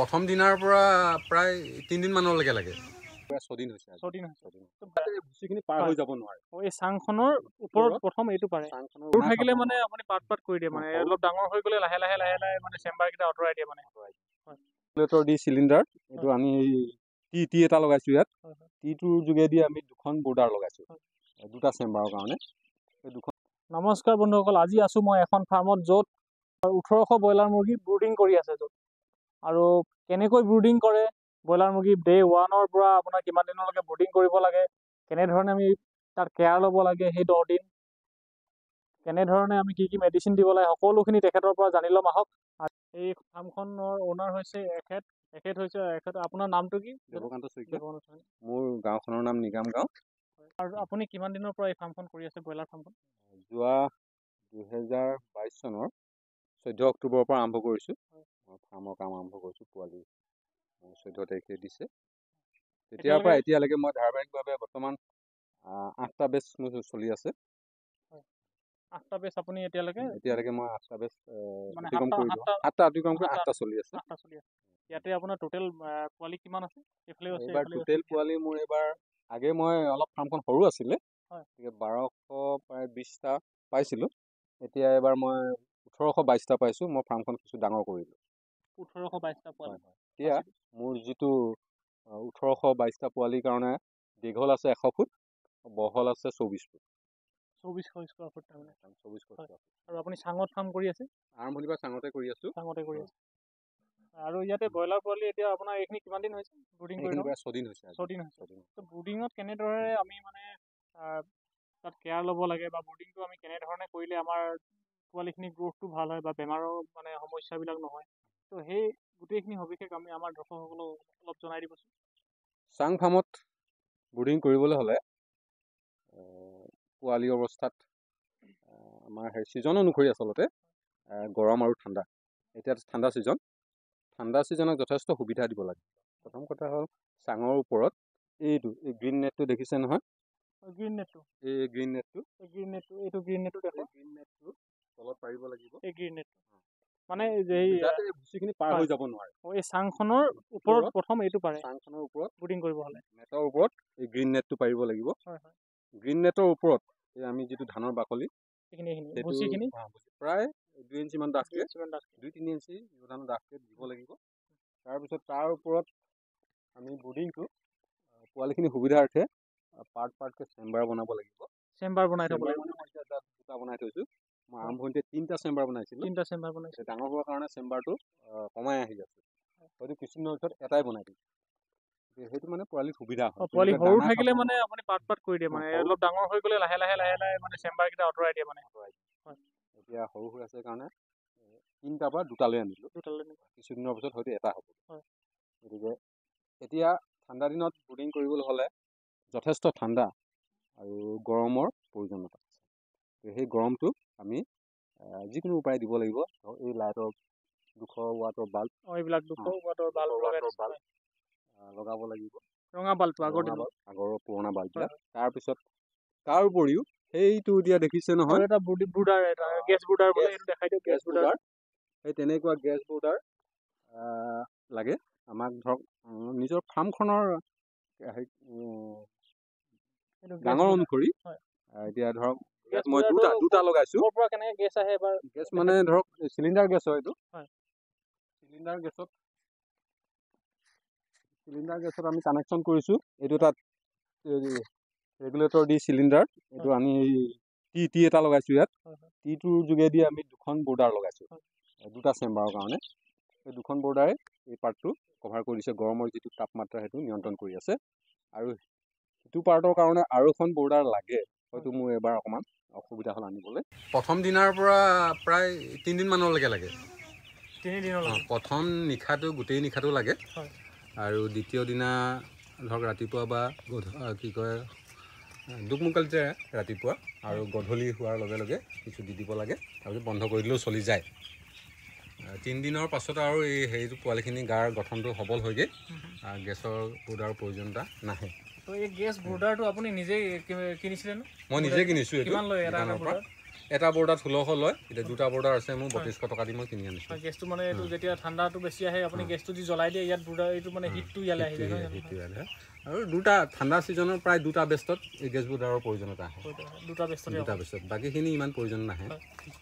প্ৰথম দিনাৰ পৰা প্ৰায় 3 দিন মানলৈকে লাগে। 6 দিন হৈছে। 6 দিন হৈছে। ভুচিখিনি পাৰ হৈ যাব নোৱাৰে। এই চাংখনৰ ওপৰত প্ৰথম এইটো পাৰে। সৰু থাকিলে মানে আপুনি পাৰ্ট কৰি দিয়ে মানে অলপ ডাঙৰ হৈ গ'লে লাহে লাহে মানে চেম্বাৰকেইটা আঁতৰাই দিয়ে মানে। ৰেগুলেটৰ দি চিলিণ্ডাৰ এইটো আমি টি এটা লগাইছো ইয়াত। টিটোৰ যোগেদি আমি দুখন বৰ্ডাৰ লগাইছো দুটা চেম্বাৰৰ কাৰণে। নমস্কাৰ বন্ধুসকল, আজি আছো মই এখন ফাৰ্মত য'ত 1800 ব্ৰইলাৰ মুৰ্গী ব্ৰুডিং কৰি আছে য'ত। আৰু কেনেকৈ ব্ৰুডিং কৰে, ব্ৰইলাৰ মুৰ্গী ডে 1ৰ পৰা আপোনাৰ কিমান দিনলৈকে ব্ৰুডিং কৰিব লাগে, কেনেধৰণে আমি তাত কেয়াৰ ল'ব লাগে সেই 10 দিন, কেনেধৰণে আমি কি মেডিচিন দিব লাগে, সকলোখিনি তেখেতৰ পৰা জানি ল'ম আহক। এই ফাৰ্মখনৰ অ'নাৰ হৈছে এখেত আপোনাৰ নামটো কি? দেৱকান্ত শইকীয়া। মোৰ গাঁওখনৰ নাম নিগাম গাঁও। আৰু আপুনি কিমান দিনৰ পৰা এই ফাৰ্মখন কৰি আছে, ব্ৰইলাৰ ফাৰ্মখন? যোৱা 2022 চনৰ 14 অক্টোবৰৰ পৰা আৰম্ভ কৰিছোঁ। ফাৰ্মৰ কাম আৰম্ভ কৰিছোঁ। পোৱালি 14 তাৰিখে দিছে। তেতিয়াৰ পৰা এতিয়ালৈকে মই ধাৰাবাহিকভাৱে বৰ্তমান 8টা বেচ চলি আছে। 8টা বেচ আপুনি এতিয়ালৈকে মই 8টা বেচ মানে অতিক্ৰম কৰি 8টা চলি আছে। ইয়াতে আপোনাৰ টোটেল পোৱালি কিমান আছে? এইবাৰ টোটেল পোৱালি মোৰ আগে মই অলপ ফাৰ্মখন সৰু আছিলে, গতিকে 1200 প্ৰায় 20টা পাইছিলোঁ। এতিয়া এবাৰ মই 1822টা পাইছোঁ। মই ফাৰ্মখন কিছু ডাঙৰ কৰিলোঁ। 1822টা পোৱালি। এতিয়া মোৰ যিটো 1822টা পোৱালিৰ কাৰণে দীঘল আছে 100 ফুট, বহল আছে 24 ফুট। 2400 স্কোৱাৰ ফুট তাৰমানে। 2400 স্কোৱাৰ ফুট। আৰু আপুনি চাঙত ফাৰ্ম কৰি আছে? আৰম্ভণিৰ পৰা চাঙতে কৰি আছোঁ। আৰু ইয়াতে ব্ৰইলাৰ পোৱালি এতিয়া আপোনাৰ এইখিনি কিমান দিন হৈছে ব্ৰুডিং কৰি? 6 দিন হৈছে। 6 দিন হৈছে। তো ব্ৰুডিঙত কেনেদৰে আমি মানে তাত কেয়াৰ ল'ব লাগে বা ব্ৰুডিংটো আমি কেনেধৰণে কৰিলে আমাৰ পোৱালিখিনি গ্ৰোথটো ভাল হয় বা বেমাৰৰ মানে সমস্যাবিলাক নহয়, তো সেই গোটেইখিনি সবিশেষ আমি আমাৰ দৰ্শকসকলক অলপ জনাই দিবচোন। চাং ফাৰ্মত ব্ৰুডিং কৰিবলৈ হ'লে পোৱালি অৱস্থাত আমাৰ ছিজন অনুসৰি আচলতে গৰম আৰু ঠাণ্ডা। এতিয়া ঠাণ্ডা ছিজনত যথেষ্ট সুবিধা দিব লাগে। প্ৰথম কথা হ'ল চাঙৰ ওপৰত এই গ্ৰীণ নেটটো দেখিছে নহয়? গ্ৰীণ নেটটো তলত পাৰিব লাগিব। এই গ্ৰীণ নেটটো মানে যাতে ভুচিখিনি পাৰ হৈ যাব নোৱাৰে। এই চাংখনৰ ওপৰত প্ৰথম এইটো পাৰে। চাংখনৰ ওপৰত ব্ৰুডিং কৰিব হ'লে নেটৰ ওপৰত এই গ্ৰীণ নেটটো পাৰিব লাগিব। গ্ৰীণ নেটৰ ওপৰত আমি যিটো ধানৰ বাকলি ভুচিখিনি প্ৰায় 2 ইঞ্চি মান ডাঠকে, 2-3 ইঞ্চি ধানৰ ডাঠকে দিব লাগিব। তাৰপিছত তাৰ ওপৰত আমি ব্ৰুডিংটো পোৱালিখিনি সুবিধাৰ্থে পাৰ্টকে চেম্বাৰ বনাব লাগিব। চেম্বাৰ বনাই থ'ব লাগিব। দুটা বনাই থৈছোঁ। মই আৰম্ভণিতে 3টা চেম্বাৰ বনাইছিলোঁ। ডাঙৰ হোৱাৰ কাৰণে চেম্বাৰটো কমাই আহি আছে। হয়তো কিছুদিনৰ পিছত এটাই বনাই দিম। সেইটো মানে পোৱালিৰ সুবিধা হয়। পোৱালি সৰু থাকিলে মানে আপুনি পাৰ্ট কৰি দিয়ে মানে অলপ ডাঙৰ হৈ গ'লে লাহে লাহে মানে চেম্বাৰকেইটা আঁতৰাই দিয়ে মানে। এতিয়া সৰু হৈ আছে কাৰণে 3টাৰ পৰা 2টালৈ আনিলোঁ। কিছুদিনৰ পিছত হয়তো এটা হ'ব। গতিকে এতিয়া ঠাণ্ডা দিনত ব্ৰুডিং কৰিবলৈ হ'লে যথেষ্ট ঠাণ্ডা আৰু গৰমৰ প্ৰয়োজনীয়তা আছে। সেই গৰমটো আমি যিকোনো উপায় দিব লাগিব। এই লাইটৰ 200 ৱাটৰ বাল্ব, এইবিলাক 200 ৱাটৰ বাল্ব লগাব লাগিব। ৰঙা বাল্বটো আগৰ পুৰণা বাল্ববিলাক। তাৰপিছত তাৰ উপৰিও সেইটো এতিয়া দেখিছে নহয়, এটা ব্ৰুডাৰ, এটা গেছ ব্ৰুডাৰ বোলে, এইটো দেখাই দিয়ক। গেছ ব্ৰুডাৰ, সেই তেনেকুৱা গেছ ব্ৰুডাৰ লাগে আমাক। ধৰক নিজৰ ফাৰ্মখনৰ ডাঙৰ অনুসৰি এতিয়া ধৰক মই দুটা লগাইছোঁ। কেনেকৈ গেছ আহে এবাৰ? গেছ মানে ধৰক চিলিণ্ডাৰ গেছ হয় এইটো। চিলিণ্ডাৰ গেছত আমি কানেকশ্যন কৰিছোঁ। এইটো তাত ৰেগুলেটৰ দি চিলিণ্ডাৰ এইটো আমি টি এটা লগাইছোঁ ইয়াত। টিটোৰ যোগেদি আমি দুখন বৰ্ডাৰ লগাইছোঁ দুটা চেম্বাৰৰ কাৰণে। এই দুখন বৰ্ডাৰে এই পাৰ্টটো কভাৰ কৰি দিছে। গৰমৰ যিটো তাপমাত্ৰা সেইটো নিয়ন্ত্ৰণ কৰি আছে। আৰু সিটো পাৰ্টৰ কাৰণে আৰু এখন বৰ্ডাৰ লাগে। হয়তো মোৰ এবাৰ অকণমান অসুবিধা হ'ল আনিবলৈ। প্ৰথম দিনাৰ পৰা প্ৰায় 3 দিন মানলৈকে লাগে। 3 দিনলৈ। প্ৰথম নিশাটো গোটেই নিশাটো লাগে। আৰু দ্বিতীয় দিনা ধৰক ৰাতিপুৱা বা দুকমুকালিতে ৰাতিপুৱা আৰু গধূলি হোৱাৰ লগে লগে কিছু দি দিব লাগে। তাৰপিছত বন্ধ কৰি দিলেও চলি যায়। 3 দিনৰ পাছত আৰু এই হেৰিটো পোৱালিখিনি গাৰ গঠনটো সবল হয়গৈ। গেছৰ ব্ৰুডাৰৰ প্ৰয়োজনীয়তা নাহে। তো এই গেছ ব্ৰুডাৰটো আপুনি নিজেই কিনিছিলে নে? মই নিজে কিনিছোঁ। কিমান লয় এটা ব্ৰুডাৰ? এটা বৰ্ডাৰ 1600 লয় এতিয়া দুটা বৰ্ডাৰ আছে মোৰ 3200 টকা দি মই কিনি আনিছোঁ গেছটো মানে এইটো যেতিয়া ঠাণ্ডাটো বেছি আহে আপুনি গেছটো দি জ্বলাই দিয়ে ইয়াত বৰ্ডাৰ এইটো মানে হিটটো ইয়ালে আহি যায় আৰু দুটা ঠাণ্ডা ছিজনৰ প্ৰায় দুটা বেষ্টত এই গেছ বৰ্ডাৰৰ প্ৰয়োজনীয়তা আহে দুটা বেষ্টত বাকীখিনি ইমান প্ৰয়োজন নাহে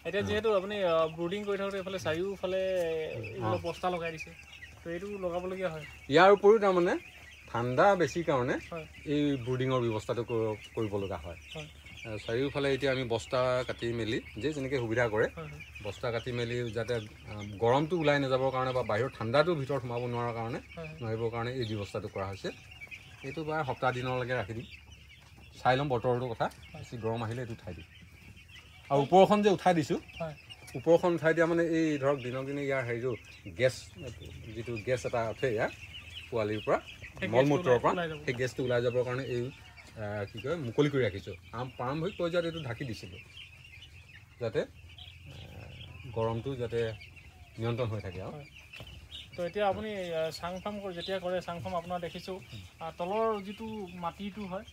এতিয়া যিহেতু আপুনি ব্ৰুডিং কৰি থাকোঁতে এইফালে চাৰিওফালে এইবিলাক বস্তা লগাই দিছে তো এইটো লগাবলগীয়া হয় ইয়াৰ উপৰিও তাৰমানে ঠাণ্ডা বেছি কাৰণে এই ব্ৰুডিঙৰ ব্যৱস্থাটো কৰিব লগা হয় চাৰিওফালে এতিয়া আমি বস্তা কাটি মেলি যেনেকৈ সুবিধা কৰে বস্তা কাটি মেলি যাতে গৰমটো ওলাই নাযাবৰ কাৰণে বা বাহিৰৰ ঠাণ্ডাটো ভিতৰত সোমাব নোৱাৰিবৰ কাৰণে এই ব্যৱস্থাটো কৰা হৈছে এইটো প্ৰায় সপ্তাহ দিনলৈকে ৰাখি দিম চাই ল'ম বতৰটোৰ কথা বেছি গৰম আহিলে এইটো উঠাই দিম আৰু ওপৰখন যে উঠাই দিছোঁ ওপৰখন উঠাই দিয়া মানে এই ধৰক দিনক দিনে ইয়াৰ হেৰিটো গেছ যিটো গেছ এটা উঠে ইয়াৰ পোৱালিৰ পৰা মল মূত্ৰৰ পৰা সেই গেছটো ওলাই যাবৰ কাৰণে এই কি কয় মুকলি কৰি ৰাখিছোঁ প্ৰাৰম্ভিক পৰ্যায়ত এইটো ঢাকি দিছিলোঁ যাতে গৰমটো যাতে নিয়ন্ত্ৰণ হৈ থাকে আৰু তো এতিয়া আপুনি চাং ফাৰ্ম যেতিয়া কৰে চাং ফাৰ্ম আপোনাৰ দেখিছোঁ তলৰ যিটো মাটিটো হয়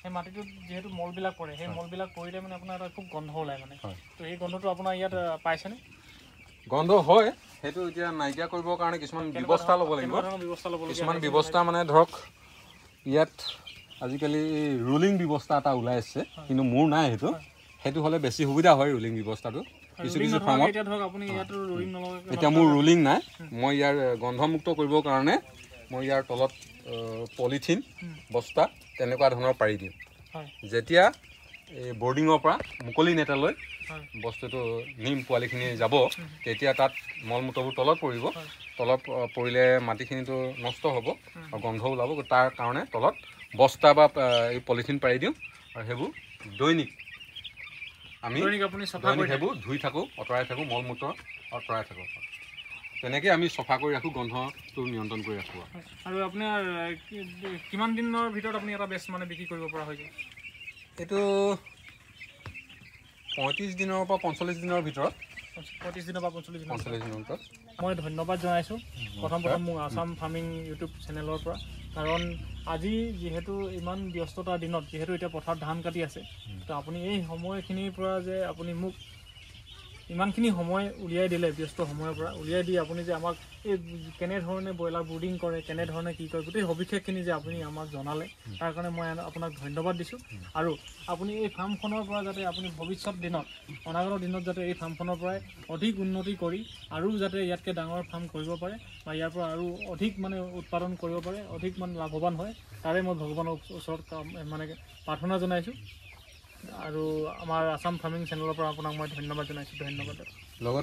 সেই মাটিটোত যিহেতু মলবিলাক পৰে সেই মলবিলাক পৰিলে মানে আপোনাৰ এটা খুব গোন্ধ ওলায় মানে তো এই গোন্ধটো আপোনাৰ ইয়াত পাইছেনে গন্ধ হয় সেইটো এতিয়া নাইকিয়া কৰিবৰ কাৰণে কিছুমান ব্যৱস্থা ল'ব লাগিব কিছুমান ব্যৱস্থা মানে ধৰক ইয়াত আজিকালি ৰুলিং ব্যৱস্থা এটা ওলাই আছে কিন্তু মোৰ নাই সেইটো হ'লে বেছি সুবিধা হয় ৰুলিং ব্যৱস্থাটো কিছু কিছু ফাৰ্মত এতিয়া মোৰ ৰুলিং নাই মই ইয়াৰ গন্ধমুক্ত কৰিবৰ কাৰণে মই ইয়াৰ তলত পলিথিন বস্তা তেনেকুৱা ধৰণৰ পাৰি দিওঁ যেতিয়া এই বৰ্ডিঙৰ পৰা মুকলি নেটালৈ বস্তুটো নিম পোৱালিখিনি যাব তেতিয়া তাত মল মূত্ৰবোৰ তলত পৰিব তলত পৰিলে মাটিখিনিতো নষ্ট হ'ব আৰু গন্ধ ওলাব তাৰ কাৰণে তলত বস্তা বা এই পলিথিন পাৰি দিওঁ আৰু সেইবোৰ দৈনিক আমি সেইবোৰ ধুই থাকোঁ আঁতৰাই থাকোঁ মল মূত্ৰ আঁতৰাই থাকোঁ তেনেকৈ আমি চফা কৰি ৰাখোঁ গন্ধটো নিয়ন্ত্ৰণ কৰি ৰাখোঁ আৰু আপোনাৰ কিমান দিনৰ ভিতৰত আপুনি এটা বেষ্ট মানে বিক্ৰী কৰিব পৰা হৈ যায় এইটো 35 দিনৰ পৰা 45 দিনৰ ভিতৰত 35 দিনৰ পৰা 45 দিনৰ ভিতৰত মই ধন্যবাদ জনাইছোঁ প্ৰথম মোৰ আছাম ফাৰ্মিং ইউটিউব চেনেলৰ পৰা কাৰণ আজি যিহেতু ইমান ব্যস্ততাৰ দিনত যিহেতু এতিয়া পথাৰত ধান কাটি আছে তো আপুনি এই সময়খিনিৰ পৰা যে আপুনি মোক ইমানখিনি সময় উলিয়াই দিলে ব্যস্ত সময়ৰ পৰা উলিয়াই দি আপুনি যে আমাক এই কেনেধৰণে ব্ৰইলাৰ ব্ৰুডিং কৰে কেনেধৰণে কি কৰে গোটেই সবিশেষখিনি যে আপুনি আমাক জনালে তাৰ কাৰণে মই আপোনাক ধন্যবাদ দিছোঁ আৰু আপুনি এই ফাৰ্মখনৰ পৰা যাতে আপুনি ভৱিষ্যত দিনত অনাগত দিনত যাতে এই ফাৰ্মখনৰ পৰাই অধিক উন্নতি কৰি আৰু যাতে ইয়াতকৈ ডাঙৰ ফাৰ্ম কৰিব পাৰে বা ইয়াৰ পৰা আৰু অধিক মানে উৎপাদন কৰিব পাৰে অধিক মানে লাভৱান হয় তাৰে মই ভগৱানৰ ওচৰত মানে প্ৰাৰ্থনা জনাইছোঁ আৰু আমাৰ আছাম ফাৰ্মিং চেনেলৰ পৰা আপোনাক মই ধন্যবাদ জনাইছোঁ ধন্যবাদ লগত